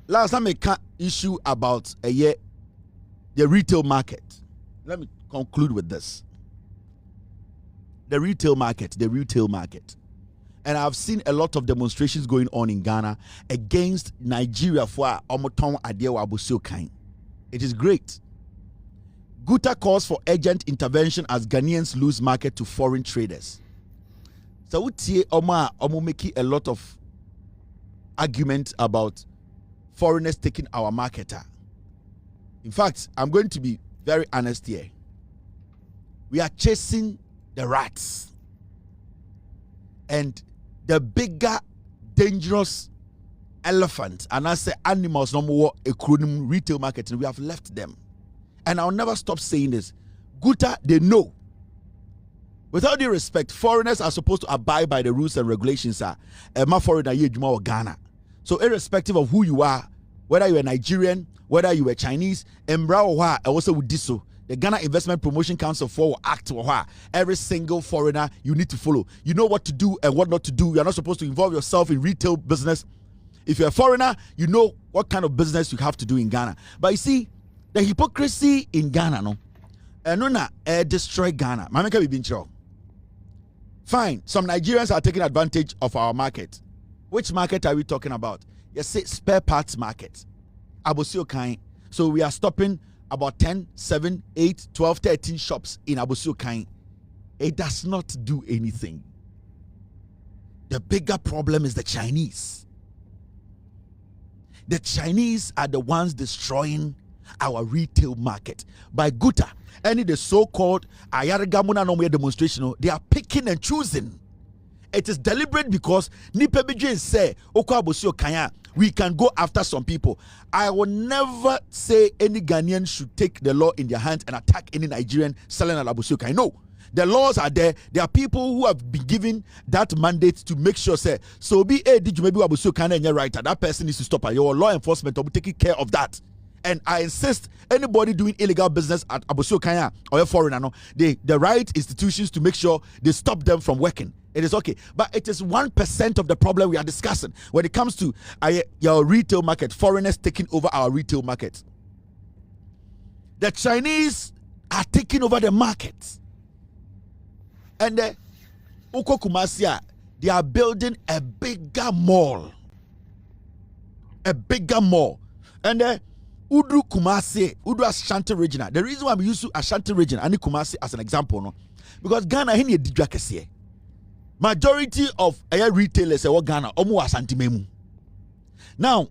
last time I can't issue about a year the retail market. Let me conclude with this. The retail market. And I've seen a lot of demonstrations going on in Ghana against Nigeria for omoton adewa abusio kain. It is great. Guta calls for urgent intervention as Ghanaians lose market to foreign traders. So we see omo making a lot of argument about foreigners taking our market. In fact, I'm going to be very honest here. We are chasing the rats. And the bigger, dangerous elephant, and I say animals, no more acronym retail marketing, we have left them. And I'll never stop saying this. Guta, they know. Without due respect, foreigners are supposed to abide by the rules and regulations. My foreigner here, or Ghana. So irrespective of who you are, whether you're a Nigerian, whether you are Chinese, Embra also with this. The Ghana Investment Promotion Council for act every single foreigner you need to follow. You know what to do and what not to do. You're not supposed to involve yourself in retail business. If you're a foreigner, you know what kind of business you have to do in Ghana. But you see, the hypocrisy in Ghana, destroy Ghana. Fine, some Nigerians are taking advantage of our market. Which market are we talking about? Yes, say spare parts market. Abosio Kain. So we are stopping about 10, 7, 8, 12, 13 shops in Abosio Kain. It does not do anything. The bigger problem is the Chinese. The Chinese are the ones destroying our retail market. By Guta, any the so-called Ayaragamuna no demonstration, they are picking and choosing. It is deliberate because Nipebijin say, Oko Abosio Kanya, we can go after some people. I will never say any Ghanaian should take the law in their hands and attack any Nigerian selling at Abosio Kanya. No. The laws are there. There are people who have been given that mandate to make sure, say, so be a did you maybe Abosio Kanya and you're right. That person needs to stop. Your law enforcement will be taking care of that. And I insist, anybody doing illegal business at Abosio Kanya or a foreigner, the right institutions to make sure they stop them from working. It is okay. But it is 1% of the problem we are discussing when it comes to your retail market, foreigners taking over our retail market. The Chinese are taking over the market. And Uko Kumasia, they are building a bigger mall. And Udu Kumasi, Udu Ashanti region. The reason why I'm using Ashanti region and Kumasi as an example, no, because Ghana hini didrakese. Majority of retailers say Ghana omu Ashanti memu. Now,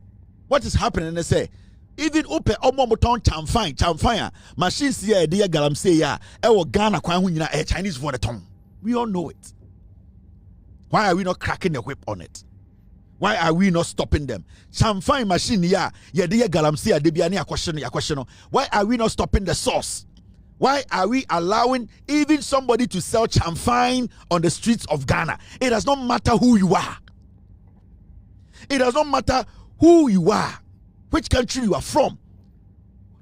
what is happening? They say even open omo moton chamfine machines here dey galamsey ya e Ghana kwan hu nyina Chinese for the tongue. We all know it. Why are we not cracking the whip on it? Why are we not stopping them? Chamfine machine dey galamsey dey bia na question. Why are we not stopping the source? Why are we allowing even somebody to sell chamfine on the streets of Ghana? It does not matter who you are. It does not matter who you are, which country you are from,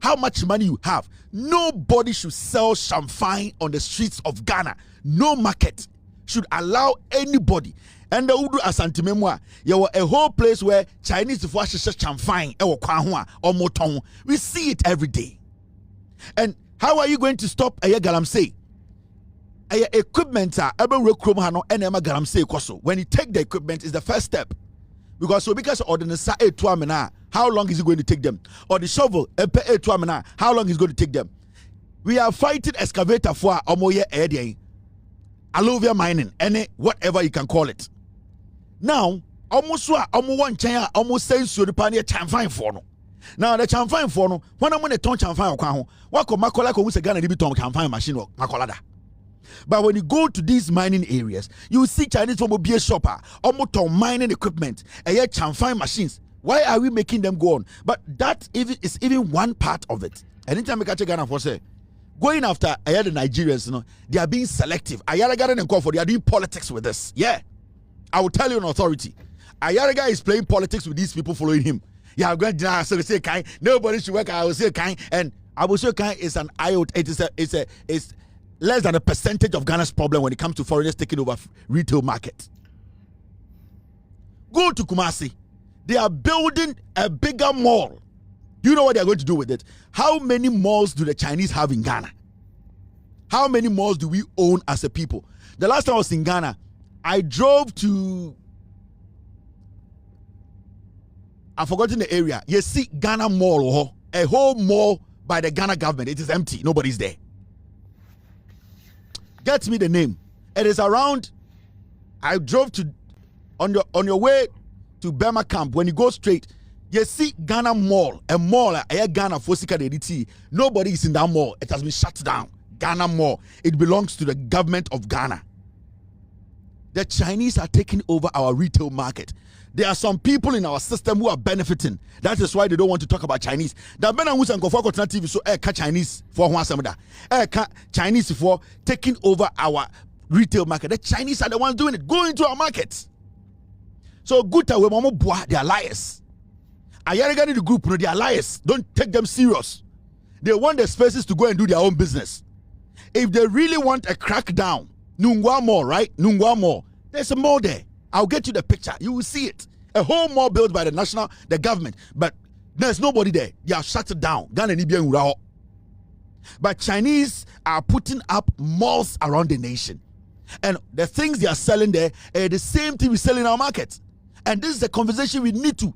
how much money you have. Nobody should sell chamfine on the streets of Ghana. No market should allow anybody. And the Udu Asante Memwa, you were a whole place where Chinese for chamfine or moton. We see it every day. And how are you going to stop a galamsey? Equipment when you take the equipment is the first step. Because how long is it going to take them? Or the shovel, how long is it going to take them? We are fighting excavator for alluvial mining, any whatever you can call it. Now, almost saying so the pioneer chamfine for no. Now the chamfine for no, when I'm going to turn chamfine or what could Makola who's a Ghana to chamfine machine or Makolada. But when you go to these mining areas, you see Chinese from be a shopper, almost mining equipment, and yet chamfine machines. Why are we making them go on? But that is even one part of it. Anytime we catch a Ghana for say, going after the Nigerians, they are being selective. Ayaraga and call for they are doing politics with this. Yeah, I will tell you an authority. Ayaraga is playing politics with these people following him. Yeah, I'm going to say kind. Nobody should work. I will say kind, and I will say kind is an iota. It's less than a percentage of Ghana's problem when it comes to foreigners taking over retail market. Go to Kumasi. They are building a bigger mall. You know what they are going to do with it? How many malls do the Chinese have in Ghana? How many malls do we own as a people? The last time I was in Ghana, I drove to, I've forgotten the area. You see Ghana Mall, a whole mall by the Ghana government. It is empty. Nobody's there. Get me the name. It is around, I drove to, on your way to Burma camp, when you go straight, you see Ghana Mall, a mall, Ghana Fosika DDT. Nobody is in that mall. It has been shut down. Ghana Mall. It belongs to the government of Ghana. The Chinese are taking over our retail market. There are some people in our system who are benefiting. That is why they don't want to talk about Chinese. The TV so Chinese for Chinese for taking over our retail market. The Chinese are the ones doing it. Go into our markets. So good we mama boy, they are liars. Ayarigani the group, no, they are liars. Don't take them serious. They want the spaces to go and do their own business. If they really want a crackdown, Nungwa Mall, right? Nungwa Mall. There's a mall there. I'll get you the picture. You will see it. A whole mall built by the government. But there's nobody there. They have shut it down. But Chinese are putting up malls around the nation. And the things they are selling there are the same thing we sell in our market. And this is a conversation we need to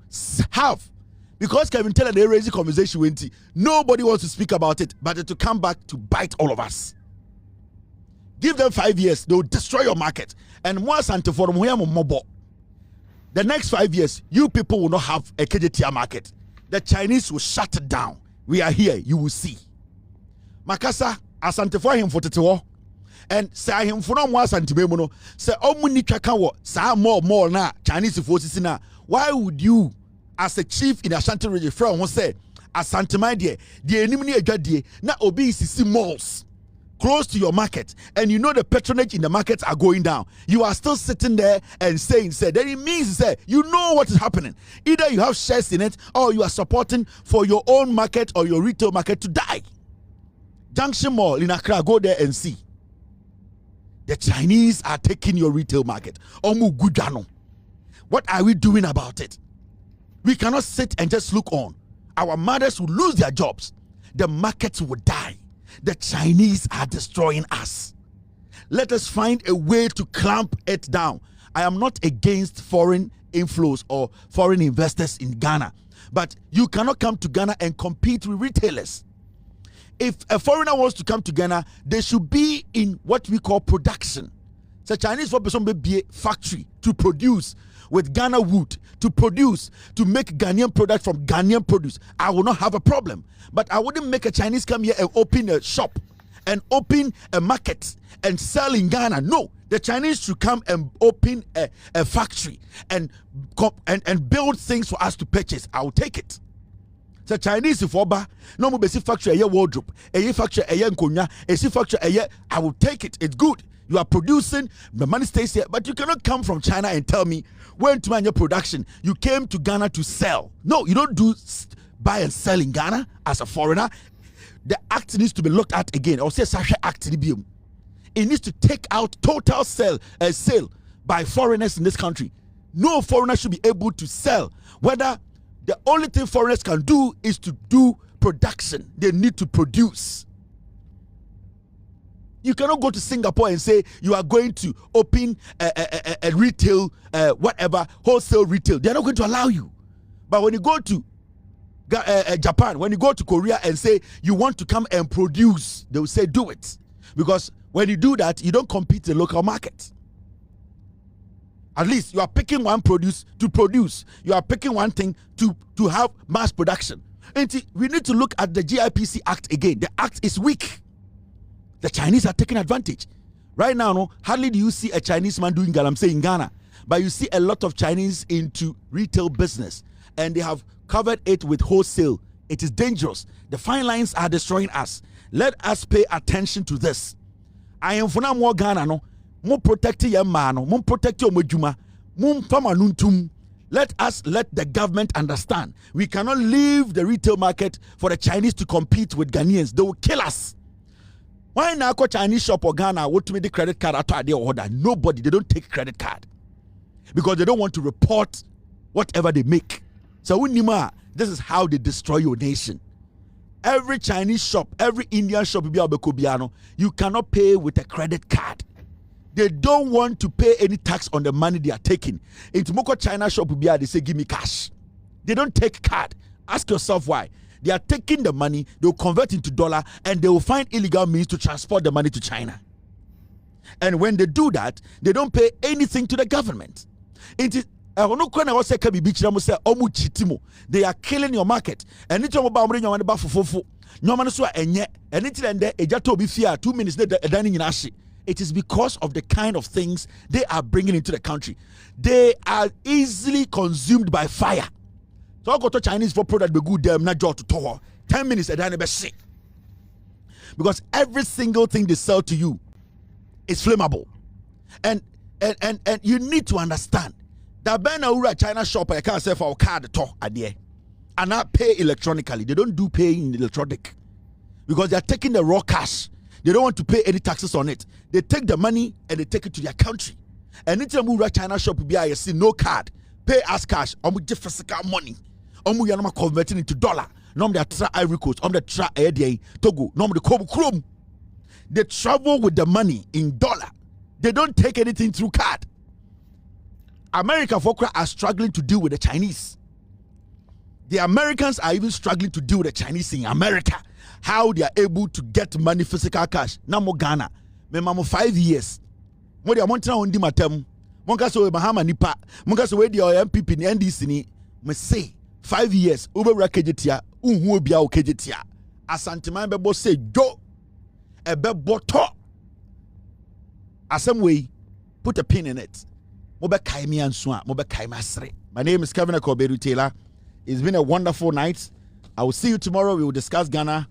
have. Because Kevin Teller, they raise the conversation with nobody wants to speak about it, but to come back to bite all of us. Give them 5 years, they'll destroy your market. And once and for the next 5 years, you people will not have a KJTR market. The Chinese will shut it down. We are here, you will see. Makasa, asante for him for tetewo. And say him for no more santibemuno. Say omuni chakawo, sa more na Chinese forces na. Why would you, as a chief in Ashanti region, from say Asante my dear, the enemy adwadie na obi sisi malls close to your market, and you know the patronage in the markets are going down. You are still sitting there and saying, then it means you know what is happening. Either you have shares in it, or you are supporting for your own market or your retail market to die. Junction Mall in Accra, go there and see. The Chinese are taking your retail market. Omu Gudano. What are we doing about it? We cannot sit and just look on. Our mothers will lose their jobs. The markets will die. The Chinese are destroying us. Let us find a way to clamp it down. I am not against foreign inflows or foreign investors in Ghana, but you cannot come to Ghana and compete with retailers. If a foreigner wants to come to Ghana, they should be in what we call production. So Chinese for person be a factory to produce with Ghana wood, to produce, to make Ghanaian product from Ghanaian produce. I will not have a problem. But I wouldn't make a Chinese come here and open a shop and open a market and sell in Ghana. No, the Chinese should come and open a factory and build things for us to purchase. I will take it. So Chinese for no more basic factory a wardrobe, a factory a nkonya, a factory a I will take it. It's good. You are producing, the money stays here, but you cannot come from China and tell me when to manage your production, you came to Ghana to sell. No, you don't do buy and sell in Ghana as a foreigner. The act needs to be looked at again. Or say Sasha Act, it needs to take out total sale by foreigners in this country. No foreigner should be able to sell. Whether the only thing foreigners can do is to do production. They need to produce. You cannot go to Singapore and say you are going to open a retail, wholesale retail. They are not going to allow you. But when you go to Japan, when you go to Korea and say you want to come and produce, they will say do it. Because when you do that, you don't compete in the local market. At least you are picking one produce to produce. You are picking one thing to have mass production. And we need to look at the GIPC Act again. The act is weak. The Chinese are taking advantage. Right now, no, hardly do you see a Chinese man doing galamsey in Ghana. But you see a lot of Chinese into retail business. And they have covered it with wholesale. It is dangerous. The fine lines are destroying us. Let us pay attention to this. I am for now more Ghana, no. Mo protect your man, mo protect your mojuma, mo fama nuntum. Let the government understand. We cannot leave the retail market for the Chinese to compete with Ghanaians. They will kill us. Why now go Chinese shop or Ghana want to make the credit card after their order? Nobody, they don't take credit card. Because they don't want to report whatever they make. So this is how they destroy your nation. Every Chinese shop, every Indian shop, you cannot pay with a credit card. They don't want to pay any tax on the money they are taking. Into Moko China shop, they say, give me cash. They don't take card. Ask yourself why. They are taking the money, they will convert into dollar, and they will find illegal means to transport the money to China. And when they do that, they don't pay anything to the government. They are killing your market. And it's about 2 minutes later. It is because of the kind of things they are bringing into the country. They are easily consumed by fire. So I go to Chinese for product be good them not to tower 10 minutes and then be because every single thing they sell to you is flammable. And you need to understand that Benaura China shop I can't say for a card to idea and not pay electronically. They don't do pay in electronic because they are taking the raw cash. They don't want to pay any taxes on it. They take the money and they take it to their country. And anytime we China shop be I see no card, pay as cash, just physical money. Converting into dollar. They tra Ivory Coast, they tra Togo, they Kobu Chrome. They travel with the money in dollar. They don't take anything through card. America are struggling to deal with the Chinese. The Americans are even struggling to deal with the Chinese in America. How they are able to get money, physical cash. Now Ghana, me 5 years. What they are wanting on Dimatem. Monka so Bahama Nipa. Monka so the MPP in NDC ni. Me say 5 years. Ube rakejetia. Unhu bia okejetia. Asantiman bebo say do. Ebe boto. Asem way. Put a pin in it. Mobe kaimi answa. Mobe kaima sre. My name is Kevin Akoberu Taylor. It's been a wonderful night. I will see you tomorrow. We will discuss Ghana.